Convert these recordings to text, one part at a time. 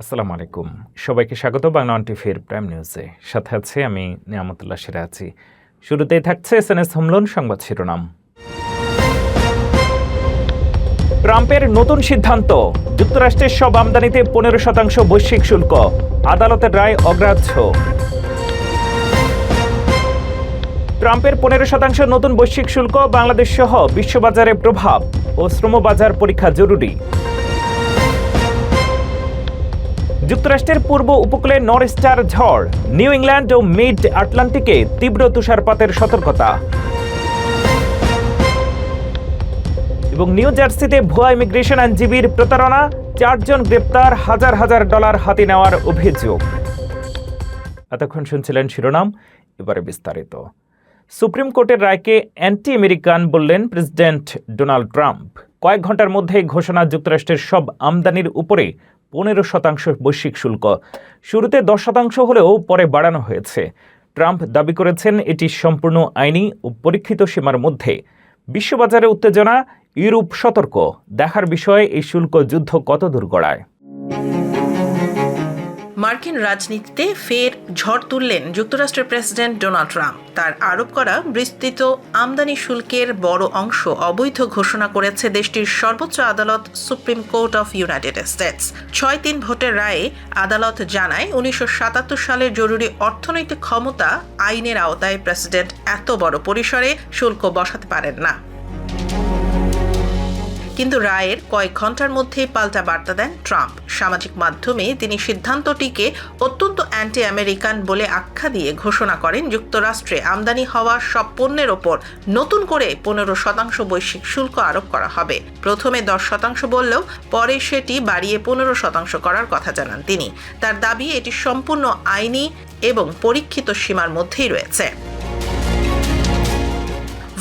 আসসালামু আলাইকুম। সবাইকে স্বাগত বাংলা ওয়ান টিভির প্রাইম নিউজে। সাথে আছে আমি নিয়ামতুল্লাহ সেরা আছি। শুরুতেই থাকছে এসএনএস হোমলোন সংবাদ শিরোনাম। ট্রাম্পের নতুন সিদ্ধান্ত, যুক্তরাষ্ট্রের সব আমদানিতে 15% বৈশ্বিক শুল্ক, আদালতের রায় অগ্রাহ্য। ট্রাম্পের 15% নতুন বৈশ্বিক শুল্ক বাংলাদেশ সহ বিশ্ববাজারে প্রভাব ও শ্রমবাজার পরীক্ষা জরুরি। যুক্তরাষ্ট্রের পূর্ব উপকূলে নর্থস্টার ঝড়, নিউ ইংল্যান্ড ও মিড আটলান্টিকে তীব্র তুষারপাতের সতর্কতা। এবং নিউ জার্সিতে ভুয়া ইমিগ্রেশন আইনজীবীর প্রতারণা, 4 জন গ্রেপ্তার, হাজার হাজার ডলার হাতে নেওয়ার অভিযোগ। এতক্ষণ শুনছিলেন শিরোনাম, এবারে বিস্তারিত। সুপ্রিম কোর্টের রায়কে অ্যান্টি আমেরিকান বললেন প্রেসিডেন্ট ডোনাল্ড ট্রাম্প। কয়েক ঘন্টার মধ্যে ঘোষণা যুক্তরাষ্ট্রের সব আমদানির উপরে 15% বৈশ্বিক শুল্ক। শুরুতে 10% হলেও পরে বাড়ানো হয়েছে। ট্রাম্প দাবি করেছেন এটি সম্পূর্ণ আইনি ও পরীক্ষিত সীমার মধ্যে। বিশ্ববাজারে উত্তেজনা, ইউরোপ সতর্ক। দেখার বিষয়ে এই শুল্ক যুদ্ধ কত দূর গড়ায়। মার্কিন রাজনীতিতে ফের ঝড় তুললেন যুক্তরাষ্ট্রের প্রেসিডেন্ট ডোনাল্ড ট্রাম্প। তার আরোপ করা বিস্তৃত আমদানি শুল্কের বড় অংশ অবৈধ ঘোষণা করেছে দেশটির সর্বোচ্চ আদালত supreme court of United states. 6-3 ভোটের রায়ে আদালত জানায় 1977 সালের জরুরি অর্থনৈতিক ক্ষমতা আইনের আওতায় প্রেসিডেন্ট এত বড় পরিসরে শুল্ক বসাতে পারেন না। কিন্তু রায়ের কয়েক ঘন্টার মধ্যেই পাল্টা বার্তা দেন ট্রাম্প। সামাজিক মাধ্যমে তিনি সিদ্ধান্তটিকে অত্যন্ত অ্যান্টি আমেরিকান বলে আখ্যা দিয়ে ঘোষণা করেন যুক্তরাষ্ট্রে আমদানি হওয়া সব পণ্যের ওপর নতুন করে 15% বৈশ্বিক শুল্ক আরোপ করা হবে। প্রথমে 10% বললেও পরে সেটি বাড়িয়ে 15% করার কথা জানান তিনি। তার দাবি এটি সম্পূর্ণ আইনি এবং পরীক্ষিত সীমার মধ্যেই রয়েছে।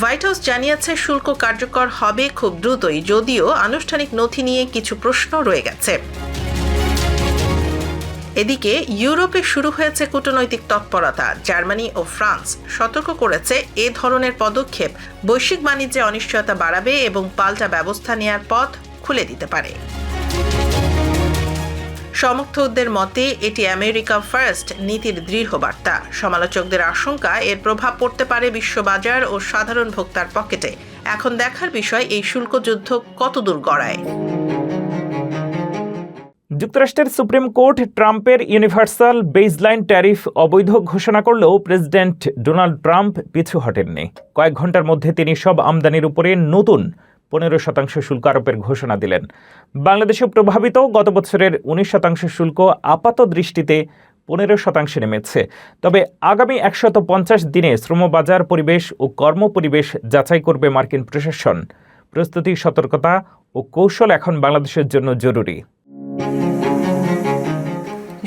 হোয়াইট হাউস জানিয়েছে শুল্ক কার্যকর হবে খুব দ্রুতই, যদিও আনুষ্ঠানিক নথি নিয়ে কিছু প্রশ্ন রয়ে গেছে। এদিকে ইউরোপে শুরু হয়েছে কূটনৈতিক তৎপরতা। জার্মানি ও ফ্রান্স সতর্ক করেছে এ ধরনের পদক্ষেপ বৈশ্বিক বাণিজ্যে অনিশ্চয়তা বাড়াবে এবং পাল্টা ব্যবস্থা নেওয়ার পথ খুলে দিতে পারে। সমর্থকদের মতে এটি আমেরিকা ফার্স্ট নীতির দৃঢ় বার্তা। সমালোচকদের আশঙ্কা এর প্রভাব পড়তে পারে বিশ্ববাজার ও সাধারণ ভোক্তার পকেটে। এখন দেখার বিষয় এই শুল্ক যুদ্ধ কতদূর গড়ায়। যুক্তরাষ্ট্রের সুপ্রিম কোর্ট ট্রাম্পের ইউনিভার্সাল বেসলাইন ট্যারিফ অবৈধ ঘোষণা করলেও প্রেসিডেন্ট ডোনাল্ড ট্রাম্প পিছু হটেননি। কয়েক ঘন্টার মধ্যে তিনি সব আমদানির উপরে নতুন 15% শুল্ক আরোপের ঘোষণা দিলেন। বাংলাদেশে প্রভাবিত গত বছরের 19% শুল্ক আপাত দৃষ্টিতে 15% নেমেছে। তবে আগামী 150 দিনে শ্রমবাজার পরিবেশ ও কর্মপরিবেশ যাচাই করবে মার্কিন প্রশাসন। প্রস্তুতি, সতর্কতা ও কৌশল এখন বাংলাদেশের জন্য জরুরি।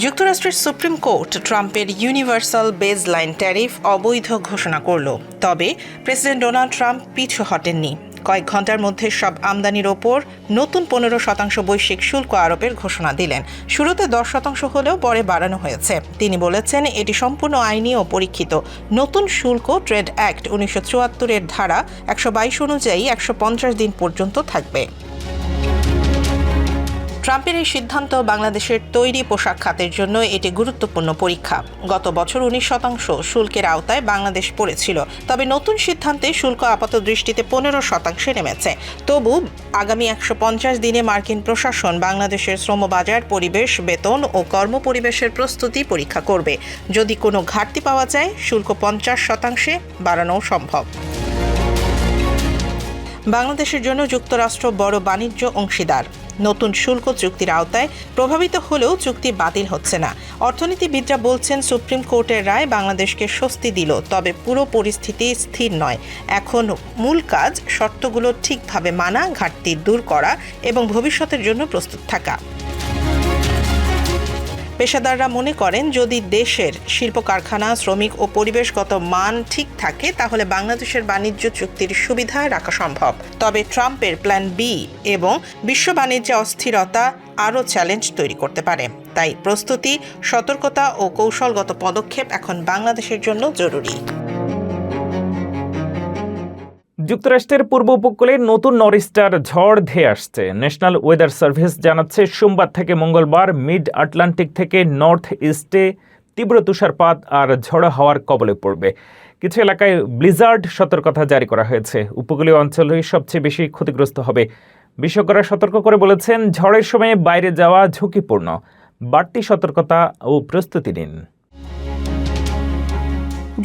যুক্তরাষ্ট্রের সুপ্রিম কোর্ট ট্রাম্পের ইউনিভার্সাল বেসলাইন ট্যারিফ অবৈধ ঘোষণা করল। তবে প্রেসিডেন্ট ডোনাল্ড ট্রাম্প পিছু হটেননি। কয়েক ঘন্টার মধ্যে সব আমদানির ওপর নতুন 15% বৈশ্বিক শুল্ক আরোপের ঘোষণা দিলেন। শুরুতে 10% হলেও পরে বাড়ানো হয়েছে। তিনি বলেছেন এটি সম্পূর্ণ আইনি ও পরীক্ষিত। নতুন শুল্ক ট্রেড অ্যাক্ট 1974 ধারা 122 অনুযায়ী 150 দিন পর্যন্ত থাকবে। ট্রাম্পের এই সিদ্ধান্ত বাংলাদেশের তৈরি পোশাক খাতের জন্য এটি গুরুত্বপূর্ণ পরীক্ষা। গত বছর 19% শুল্কের আওতায় বাংলাদেশ পড়েছিল। তবে নতুন সিদ্ধান্তে শুল্ক আপাত দৃষ্টিতে 15% নেমেছে। তবু আগামী 150 দিনে মার্কিন প্রশাসন বাংলাদেশের শ্রমবাজার পরিবেশ, বেতন ও কর্মপরিবেশের প্রস্তুতি পরীক্ষা করবে। যদি কোনো ঘাটতি পাওয়া যায় শুল্ক 50% বাড়ানো সম্ভব। বাংলাদেশের জন্য যুক্তরাষ্ট্র বড় বাণিজ্য অংশীদার। নতুন শুল্ক চুক্তির আওতায় প্রভাবিত হলেও চুক্তি বাতিল হচ্ছে না। অর্থনীতিবিদরা বলছেন সুপ্রিম কোর্টের রায় বাংলাদেশকে স্বস্তি দিল, তবে পুরো পরিস্থিতি স্থির নয়। এখন মূল কাজ শর্তগুলো ঠিকভাবে মানা, ঘাটতি দূর করা এবং ভবিষ্যতের জন্য প্রস্তুত থাকা। পেশাদাররা মনে করেন যদি দেশের শিল্প কারখানা, শ্রমিক ও পরিবেশগত মান ঠিক থাকে তাহলে বাংলাদেশের বাণিজ্য চুক্তির সুবিধা রাখা সম্ভব। তবে ট্রাম্পের প্ল্যান বি এবং বিশ্ব বাণিজ্যে অস্থিরতা আরও চ্যালেঞ্জ তৈরি করতে পারে। তাই প্রস্তুতি, সতর্কতা ও কৌশলগত পদক্ষেপ এখন বাংলাদেশের জন্য জরুরি। যুক্তরাষ্ট্রের পূর্ব উপকূলে নতুন নরিস্টার ঝড় ধেয়ে আসছে। ন্যাশনাল ওয়েদার সার্ভিস জানাচ্ছে সোমবার থেকে মঙ্গলবার মিড আটলান্টিক থেকে নর্থ ইস্টে তীব্র তুষারপাত আর ঝড়ো হাওয়ার কবলে পড়বে। কিছু এলাকায় ব্লিজার্ড সতর্কতা জারি করা হয়েছে। উপকূলীয় অঞ্চলে সবচেয়ে বেশি ক্ষতিগ্রস্ত হবে। বিশেষজ্ঞরা সতর্ক করে বলেছেন, ঝড়ের সময় বাইরে যাওয়া ঝুঁকিপূর্ণ। বাড়তি সতর্কতা ও প্রস্তুতি নিন।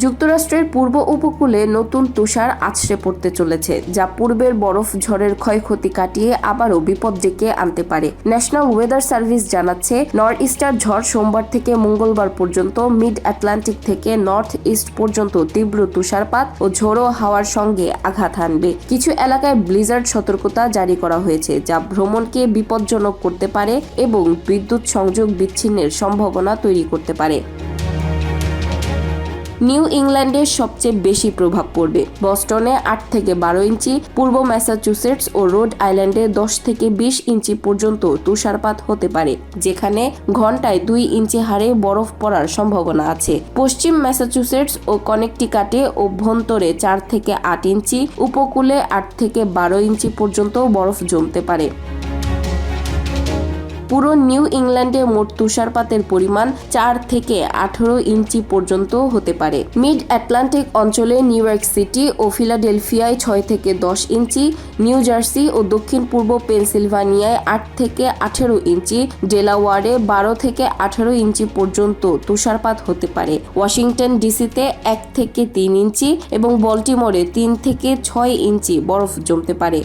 যুক্তরাষ্ট্রের পূর্ব উপকূলে নতুন তুষার আছড়ে পড়তে চলেছে, যা পূর্বের বরফ ঝড়ের ক্ষয়ক্ষতি কাটিয়ে আবারও বিপদ ডেকে আনতে পারে। ন্যাশনাল ওয়েদার সার্ভিস জানাচ্ছে, নর্থ ইস্টার ঝড় সোমবার থেকে মঙ্গলবার পর্যন্ত মিড আটলান্টিক থেকে নর্থ ইস্ট পর্যন্ত তীব্র তুষারপাত ও ঝোড়ো হাওয়ার সঙ্গে আঘাত হানবে। কিছু এলাকায় ব্লিজার্ড সতর্কতা জারি করা হয়েছে, যা ভ্রমণকে বিপজ্জনক করতে পারে এবং বিদ্যুৎ সংযোগ বিচ্ছিন্নের সম্ভাবনা তৈরি করতে পারে। নিউ ইংল্যান্ডের সবচেয়ে বেশি প্রভাব পড়বে। বস্টনে 8 থেকে 12 ইঞ্চি, পূর্ব ম্যাসাচুসেটস ও রোড আইল্যান্ডে 10 থেকে 20 ইঞ্চি পর্যন্ত তুষারপাত হতে পারে, যেখানে ঘন্টায় 2 ইঞ্চি হারে বরফ পড়ার সম্ভাবনা আছে। পশ্চিম ম্যাসাচুসেটস ও কনেকটিকাটে অভ্যন্তরে 4 থেকে 8 ইঞ্চি, উপকূলে 8 থেকে 12 ইঞ্চি পর্যন্ত বরফ জমতে পারে। পুরো নিউ ইংল্যান্ডে মোট তুষারপাতের পরিমাণ 4 থেকে 18 ইঞ্চি পর্যন্ত হতে পারে। মিড আটলান্টিক অঞ্চলে নিউ ইয়র্ক সিটি ও ফিলাডেলফিয়ায় 6 থেকে 10 ইঞ্চি, নিউ জার্সি ও দক্ষিণ পূর্ব পেনসিলভানিয়ায় 8 থেকে 18 ইঞ্চি, ডেলাওয়ারে 12 থেকে 18 ইঞ্চি পর্যন্ত তুষারপাত হতে পারে। ওয়াশিংটন ডিসিতে 1 থেকে 3 ইঞ্চি এবং বল্টিমোরে 3 থেকে 6 ইঞ্চি বরফ জমতে পারে।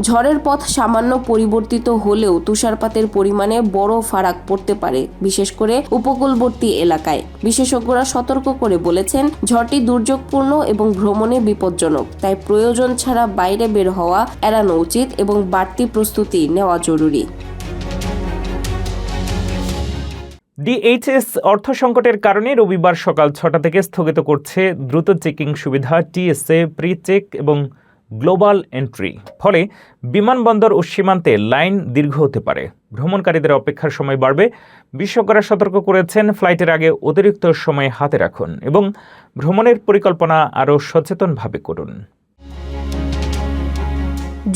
ঝড়ের পথ সামান্য পরিবর্তিত হলেও তুষারপাতের পরিমাণে বড় ফারাক পড়তে পারে, বিশেষ করে উপকূলবর্তী এলাকায়। বিশেষজ্ঞরা সতর্ক করে বলেছেন, ঝড়টি দুর্যোগপূর্ণ এবং ভ্রমণে বিপজ্জনক, তাই প্রয়োজন ছাড়া বাইরে বের হওয়া এড়ানো উচিত এবং বাড়তি প্রস্তুতি নেওয়া জরুরি। ডিএইচএস অর্থ সংকটের কারণে রবিবার সকাল 6টা থেকে স্থগিত করছে দ্রুত চেকিং সুবিধা টিএসএ, প্রি চেক এবং গ্লোবাল এন্ট্রি। ফলে বিমানবন্দর ও সীমান্তে লাইন দীর্ঘ হতে পারে, ভ্রমণকারীদের অপেক্ষার সময় বাড়বে। বিশেষজ্ঞরা সতর্ক করেছেন, ফ্লাইটের আগে অতিরিক্ত সময় হাতে রাখুন এবং ভ্রমণের পরিকল্পনা আরও সচেতনভাবে করুন।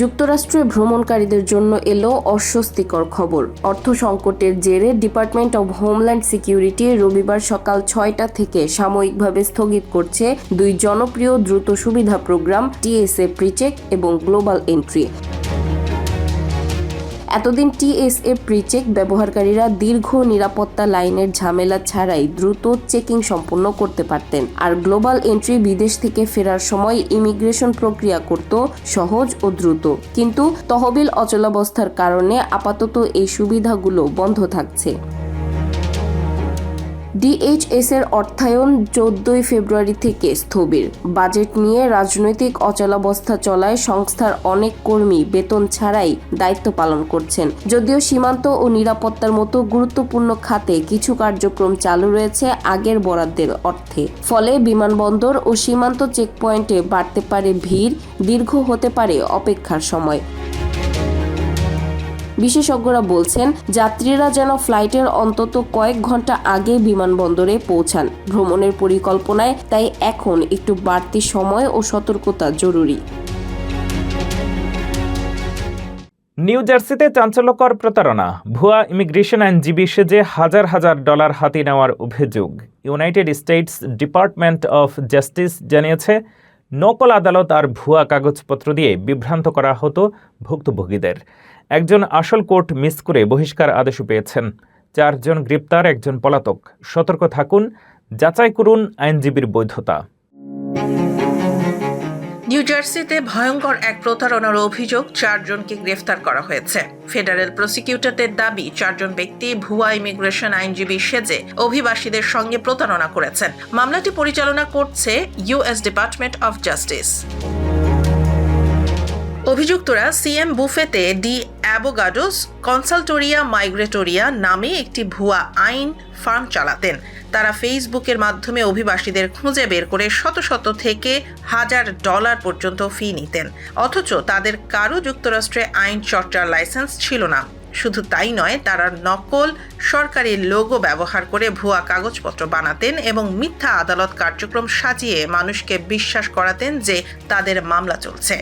যুক্তরাষ্ট্রে ভ্রমণকারীদের জন্য এলো অস্বস্তিকর খবর। অর্থ সংকটের জেরে ডিপার্টমেন্ট অব হোমল্যান্ড সিকিউরিটি রবিবার সকাল 6টা থেকে সাময়িকভাবে স্থগিত করছে 2 জনপ্রিয় দ্রুত সুবিধা প্রোগ্রাম টিএসএ প্রিচেক এবং গ্লোবাল এন্ট্রি। এতদিন টিএসএ প্রিচেক ব্যবহারকারীরা দীর্ঘ নিরাপত্তা লাইনের ঝামেলা ছাড়াই দ্রুত চেকিং সম্পন্ন করতে পারতেন, আর গ্লোবাল এন্ট্রি বিদেশ থেকে ফেরার সময় ইমিগ্রেশন প্রক্রিয়া করত সহজ ও দ্রুত। কিন্তু তহবিল অচলাবস্থার কারণে আপাতত এই সুবিধাগুলো বন্ধ থাকছে। ডিএইচএস এর অর্থায়ন 14 ফেব্রুয়ারি থেকে স্থবির। বাজেট নিয়ে রাজনৈতিক অচলাবস্থা চলায় সংস্থার অনেক কর্মী বেতন ছাড়াই দায়িত্ব পালন করছেন। যদিও সীমান্ত ও নিরাপত্তার মতো গুরুত্বপূর্ণ খাতে কিছু কার্যক্রম চালু রয়েছে আগের বরাদ্দের অর্থে। ফলে বিমানবন্দর ও সীমান্ত চেকপয়েন্টে বাড়তে পারে ভিড়, দীর্ঘ হতে পারে অপেক্ষার সময়। বিশেষজ্ঞরা বলছেন, যাত্রীরা যেন ফ্লাইটের অন্তত কয়েক ঘন্টা আগে বিমানবন্দরে পৌঁছান। ভ্রমণের পরিকল্পনায় তাই এখন একটু বাড়তি সময় ও সতর্কতা জরুরি। নিউ জার্সিতে চাঞ্চল্যকর প্রতারণা, ভুয়া ইমিগ্রেশন আইনজীবী সেজে হাজার হাজার ডলার হাতিয়ে নেওয়ার অভিযোগ। United states department of justice জানিয়েছে, নকল আদালত আর ভুয়া কাগজপত্র দিয়ে বিভ্রান্ত করা হতো ভুক্তভোগীদের। একজন আসল কোর্ট মিস করে বহিষ্কার আদেশও পেয়েছেন। 4 জন গ্রেপ্তার, 1 জন পলাতক। সতর্ক থাকুন, যাচাই করুন আইনজীবীর বৈধতা। নিউ জার্সিতে ভয়ঙ্কর এক প্রতারণার অভিযোগ 4 জনকে গ্রেফতার করা হয়েছে। ফেডারেল প্রসিকিউটরদের দাবি, 4 জন ব্যক্তি ভুয়া ইমিগ্রেশন আইনজীবী সেজে অভিবাসীদের সঙ্গে প্রতারণা করেছেন। মামলাটি পরিচালনা করছে ইউএস ডিপার্টমেন্ট অফ জাস্টিস। অভিযুক্তরা সিএম বুফেতে ডি অ্যাবোগাডোস কনসালটোরিয়া মাইগ্রেটোরিয়া নামে একটি ভুয়া আইন ফার্ম চালাতেন। তারা ফেসবুকের মাধ্যমে অভিবাসীদের খুঁজে বের করে শত শত থেকে $1000 পর্যন্ত ফি নিতেন, অথচ তাদের কারো যুক্তরাষ্ট্রে আইন চর্চার লাইসেন্স ছিল না। শুধু তাই নয়, তারা নকল সরকারি লোগো ব্যবহার করে ভুয়া কাগজপত্র বানাতেন এবং মিথ্যা আদালত কার্যক্রম সাজিয়ে মানুষকে বিশ্বাস করাতেন যে তাদের মামলা চলছে।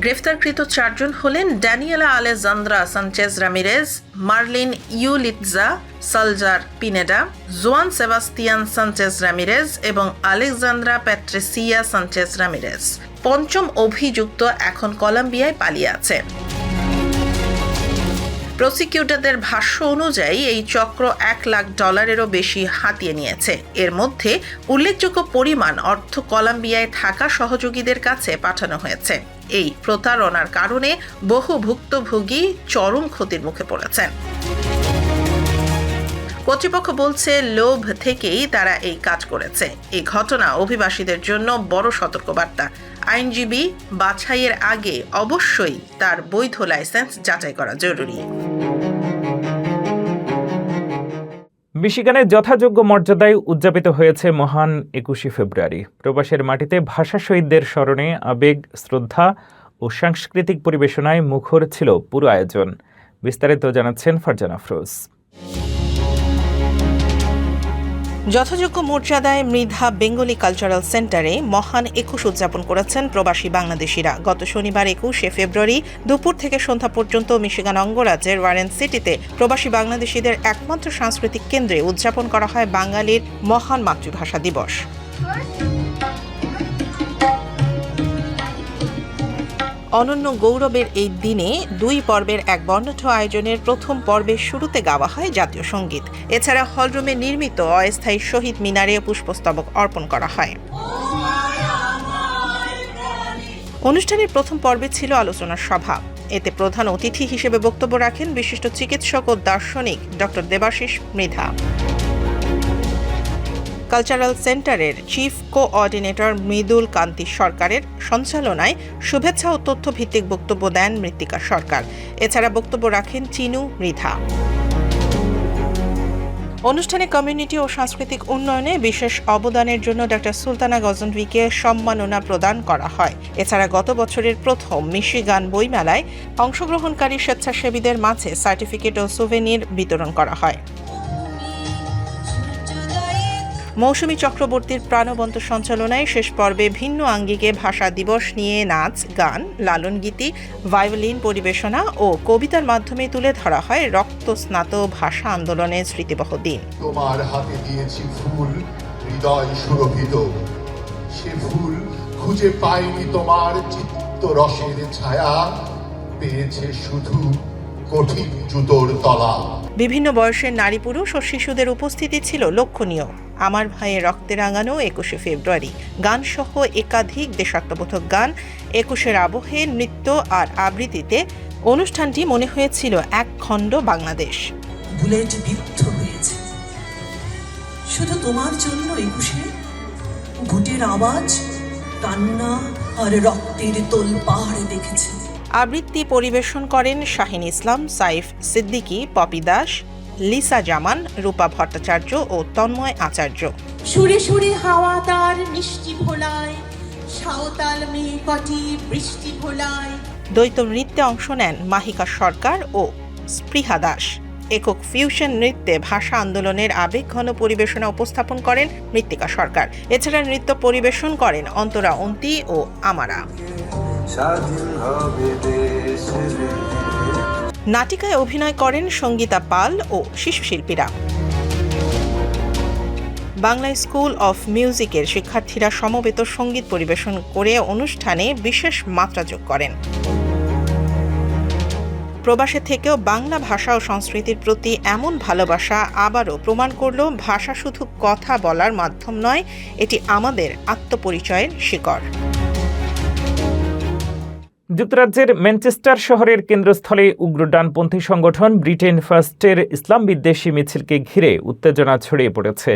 গ্রেফতারকৃত 4 জন হলেন Daniela Alejandra Sanchez Ramirez, Marlin Yulitza Salazar Pineda, Joan Sebastian Sanchez Ramirez এবং আলেকজান্দ্রা প্যাট্রিসিয়া সানচেজ রামিরেজ। 5ম অভিযুক্ত এখন কলম্বিয়ায় পালিয়ে আছে। প্রসিকিউটরদের ভাষ্য অনুযায়ী এই চক্র $1 লাখ বেশি হাতিয়ে নিয়েছে। এর মধ্যে উল্লেখযোগ্য পরিমাণ অর্থ কলম্বিয়ায় থাকা সহযোগীদের কাছে পাঠানো হয়েছে। এই প্রতারণার কারণে বহু ভুক্তভোগী চরম ক্ষতির মুখে পড়েছেন। কর্তৃপক্ষ বলছে লোভ থেকেই তারা এই কাজ করেছে। এই ঘটনা অভিবাসীদের জন্য বড় সতর্কবার্তা। আইনজীবী বাছাইয়ের আগে অবশ্যই তার বৈধ লাইসেন্স যাচাই করা জরুরি। মিশিগানে যথাযোগ্য মর্যাদায় উদযাপিত হয়েছে মহান 21শে ফেব্রুয়ারি। প্রবাসের মাটিতে ভাষা শহীদদের স্মরণে আবেগ, শ্রদ্ধা ও সাংস্কৃতিক পরিবেশনায় মুখর ছিল পুরো আয়োজন। বিস্তারিত জানাচ্ছেন ফারজানা আফরোজ। যথাযোগ্য মর্যাদায় মৃধা বেঙ্গলি কালচারাল সেন্টারে মহান 21 উদযাপন করেছেন প্রবাসী বাংলাদেশিরা। গত শনিবার 21শে ফেব্রুয়ারি দুপুর থেকে সন্ধ্যা পর্যন্ত মিশিগান অঙ্গরাজ্যের ওয়ারেন সিটিতে প্রবাসী বাংলাদেশিদের একমাত্র সাংস্কৃতিক কেন্দ্রে উদযাপন করা হয় বাঙালির মহান মাতৃভাষা দিবস। অনন্য গৌরবের এই দিনে 2 পর্বের এক বর্ণাঢ্য আয়োজনের প্রথম পর্বের শুরুতে গাওয়া হয় জাতীয় সঙ্গীত। এছাড়া হলরুমে নির্মিত অস্থায়ী শহীদ মিনারে পুষ্পস্তবক অর্পণ করা হয়। অনুষ্ঠানের প্রথম পর্বে ছিল আলোচনা সভা। এতে প্রধান অতিথি হিসেবে বক্তব্য রাখেন বিশিষ্ট চিকিৎসক ও দার্শনিক ডক্টর দেবাশিস মৃধা। কালচারাল সেন্টারের চিফ কোঅর্ডিনেটর মৃদুল কান্তি সরকারের সঞ্চালনায় শুভেচ্ছা ও তথ্য ভিত্তিক বক্তব্য দেন মৃত্তিকা সরকার। এছাড়া বক্তব্য রাখেন চিনু মৃধা। অনুষ্ঠানে কমিউনিটি ও সাংস্কৃতিক উন্নয়নে বিশেষ অবদানের জন্য ডক্টর সুলতানা গজনভিকে সম্মাননা প্রদান করা হয়। এছাড়া গত বছরের প্রথম মিশিগান বইমেলায় অংশগ্রহণকারী স্বেচ্ছাসেবীদের মাঝে সার্টিফিকেট ও সুভেনির বিতরণ করা হয়। মৌসুমী চক্রবর্তীর প্রাণবন্ত সঞ্চালনায় শেষ পর্বে ভিন্ন আঙ্গিকে ভাষা দিবস নিয়ে নাচ, গান, লালন গীতি, ভায়োলিন পরিবেশনা ও কবিতার মাধ্যমে তুলে ধরা হয় রক্তস্নাত ভাষা আন্দোলনের স্মৃতিবহ দিন। তোমার হাতে দিয়েছি ফুল, হৃদয় সুরভিত, সে ফুল খুঁজে পাইনি তোমার চিত্ত রসের ছায়া, পেয়েছে শুধু কঠিন জুতোর তলা। বিভিন্ন বয়সের নারী, পুরুষ ও শিশুদের উপস্থিতি ছিল লক্ষণীয়। আমার ভাইয়ের রক্তে রাঙানো 21শে ফেব্রুয়ারি গান সহ একাধিক দেশাত্মবোধক গান, 21এর আবহে নৃত্য আর আবৃত্তিতে অনুষ্ঠানটি মনে হয়েছিল এক খণ্ড বাংলাদেশ। বুলেট বিদ্ধ হয়েছে শুধু তোমার জন্য 21শে, ঘুটের আওয়াজ, কান্না আর রক্তের তোলপাড় দেখেছে। আবৃত্তি পরিবেশন করেন শাহিন ইসলাম, সাইফ সিদ্দিকী, পপি দাস, লিসা জামান, রূপা ভট্টাচার্য ও তন্ময় আচার্য। সুরে সুরে হাওয়া তার মিষ্টি ভোলায়, সাঁওতাল মেয়ে কটি বৃষ্টি ভোলায়। দ্বৈত নৃত্যে অংশ নেন মাহিকা সরকার ও স্পৃহা দাস। একক ফিউশন নৃত্যে ভাষা আন্দোলনের আবেগঘন পরিবেশনা উপস্থাপন করেন মৃত্তিকা সরকার। এছাড়া নৃত্য পরিবেশন করেন অন্তরা অন্তি ও আমারা। নাটিকায় অভিনয় করেন সঙ্গীতা পাল ও শিশু শিল্পীরা। বাংলা স্কুল অফ মিউজিকের শিক্ষার্থীরা সমবেত সঙ্গীত পরিবেশন করে অনুষ্ঠানে বিশেষ মাত্রা যোগ করেন। প্রবাসে থেকেও বাংলা ভাষা ও সংস্কৃতির প্রতি এমন ভালোবাসা আবারও প্রমাণ করল ভাষা শুধু কথা বলার মাধ্যম নয়, এটি আমাদের আত্মপরিচয়ের শিকড়। যুক্তরাজ্যের ম্যানচেস্টার শহরের কেন্দ্রস্থলে উগ্র ডানপন্থী সংগঠন ব্রিটেন ফার্স্টের ইসলাম বিদ্বেষী মিছিলকে ঘিরে উত্তেজনা ছড়িয়ে পড়েছে।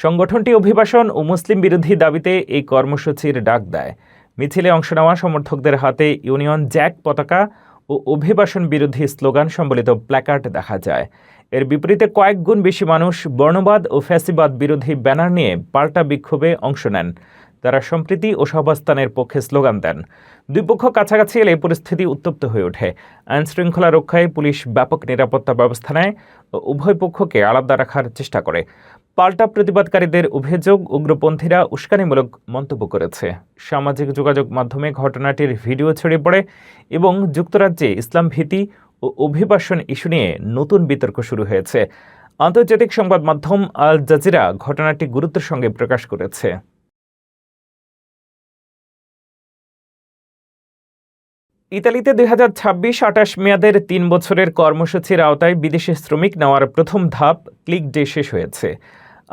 সংগঠনটি অভিবাসন ও মুসলিম বিরোধী দাবিতে এই কর্মসূচির ডাক দেয়। মিছিলে অংশ নেওয়া সমর্থকদের হাতে ইউনিয়ন জ্যাক পতাকা ও অভিবাসন বিরোধী স্লোগান সম্বলিত প্ল্যাকার্ড দেখা যায়। এর বিপরীতে কয়েক গুণ বেশি মানুষ বর্ণবাদ ও ফ্যাসিবাদ বিরোধী ব্যানার নিয়ে পাল্টা বিক্ষোভে অংশ নেন। তারা সম্প্রীতি ও সহাবস্থানের পক্ষে স্লোগান দেন। দুই পক্ষ কাছাকাছি এলে পরিস্থিতি উত্তপ্ত হয়ে ওঠে। আইনশৃঙ্খলা রক্ষায় পুলিশ ব্যাপক নিরাপত্তা ব্যবস্থা নেয় ও উভয় পক্ষকে আলাদা রাখার চেষ্টা করে। পাল্টা প্রতিবাদকারীদের অভিযোগ, উগ্রপন্থীরা উস্কানিমূলক মন্তব্য করেছে। সামাজিক যোগাযোগ মাধ্যমে ঘটনাটির ভিডিও ছড়িয়ে পড়ে এবং যুক্তরাজ্যে ইসলাম ভীতি ও অভিবাসন ইস্যু নিয়ে নতুন বিতর্ক শুরু হয়েছে। আন্তর্জাতিক সংবাদ মাধ্যম আল জাজিরা ঘটনাটি গুরুত্বের সঙ্গে প্রকাশ করেছে। ইতালিতে 2026-28 মেয়াদের 3 বছরের কর্মসূচির আওতায় বিদেশি শ্রমিক নেওয়ার প্রথম ধাপ ক্লিক ডে শেষ হয়েছে।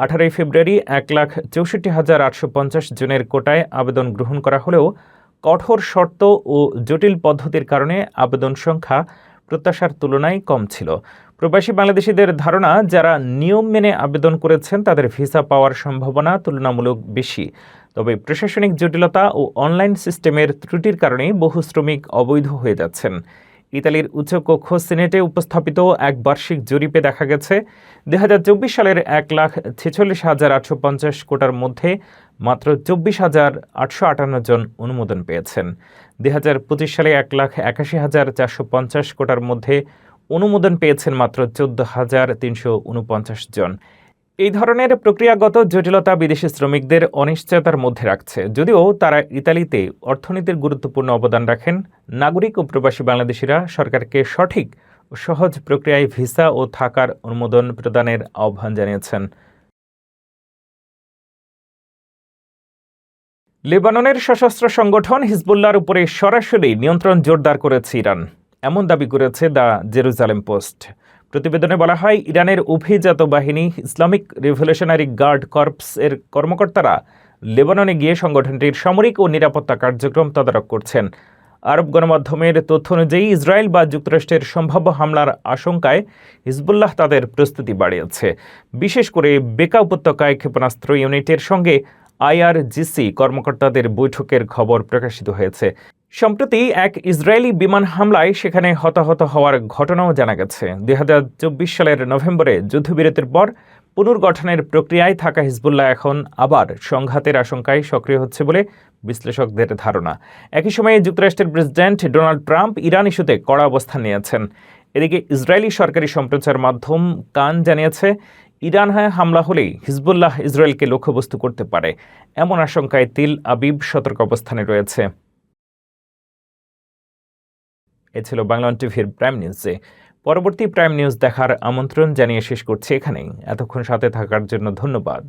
18 ফেব্রুয়ারি 1,64,850 জনের কোটায় আবেদন গ্রহণ করা হলেও কঠোর শর্ত ও জটিল পদ্ধতির কারণে আবেদন সংখ্যা প্রত্যাশার তুলনায় কম ছিল। প্রবাসী বাংলাদেশিদের ধারণা, যারা নিয়ম মেনে আবেদন করেছেন তাদের ভিসা পাওয়ার সম্ভাবনা তুলনামূলক বেশি। তবে প্রশাসনিক জটিলতা ও অনলাইন সিস্টেমের ত্রুটির কারণে বহু শ্রমিক অবৈধ হয়ে যাচ্ছেন। ইতালির উচ্চকক্ষ সিনেটে উপস্থাপিত এক বার্ষিক জরিপে দেখা গেছে 2024 সালের 1,46,850 কোটার মধ্যে মাত্র 24,858 জন অনুমোদন পেয়েছেন। 2025 সালে 1,81,450 কোটার মধ্যে অনুমোদন পেয়েছেন মাত্র 14,349 জন। এই ধরনের প্রক্রিয়াগত জটিলতা বিদেশি শ্রমিকদের অনিশ্চয়তার মধ্যে রাখছে। যদিও তারা ইতালিতে অর্থনীতির গুরুত্বপূর্ণ অবদান রাখেন, নাগরিক ও প্রবাসী বাংলাদেশিরা সরকারকে সঠিক ও সহজ প্রক্রিয়ায় ভিসা ও থাকার অনুমোদন প্রদানের আহ্বান জানিয়েছেন। লেবাননের সশস্ত্র সংগঠন হিজবুল্লাহর উপরে সরাসরি নিয়ন্ত্রণ জোরদার করেছে ইরান, এমন দাবি করেছে দ্য জেরুজালেম পোস্ট। প্রতিবেদনে বলা হয়, ইরানের অভিজাত বাহিনী ইসলামিক রিভলিউশনারি গার্ড কর্পস এর কর্মকর্তারা লেবাননে গিয়ে সংগঠনটির সামরিক ও নিরাপত্তা কার্যক্রম তদারক করছেন। আরব গণমাধ্যমের তথ্য অনুযায়ী ইসরায়েল বা যুক্তরাষ্ট্রের সম্ভাব্য হামলার আশঙ্কায় হিজবুল্লাহ তাদের প্রস্তুতি বাড়িয়েছে। বিশেষ করে বেকা উপত্যকায় ক্ষেপণাস্ত্র ইউনিটের সঙ্গে IRGC কর্মকর্তাদের বৈঠকের খবর প্রকাশিত হয়েছে। সম্প্রতি এক ইসরায়েলি বিমান হামলায় সেখানে হতাহত হওয়ার ঘটনাও জানা গেছে। 2024 সালের নভেম্বরে যুদ্ধবিরতির পর পুনর্গঠনের প্রক্রিয়ায় থাকা হিজবুল্লাহ এখন আবার সংঘাতের আশঙ্কায় সক্রিয় হচ্ছে বলে বিশ্লেষকদের ধারণা। একই সময়ে যুক্তরাষ্ট্রের প্রেসিডেন্ট ডোনাল্ড ট্রাম্প ইরান ইস্যুতে কড়া অবস্থান নিয়েছেন। এদিকে ইসরায়েলি সরকারি সম্প্রচার মাধ্যম কান জানিয়েছে, ইরান হামলা হলেই হিজবুল্লাহ ইসরায়েলকে লক্ষ্যবস্তু করতে পারে, এমন আশঙ্কায় তেল আবিব সতর্ক অবস্থানে রয়েছে। এ ছিল বাংলাদেশ টিভির প্রাইম নিউজে। পরবর্তী প্রাইম নিউজ দেখার আমন্ত্রণ জানিয়ে শেষ করছি এখানেই। এতক্ষণ সাথে থাকার জন্য ধন্যবাদ।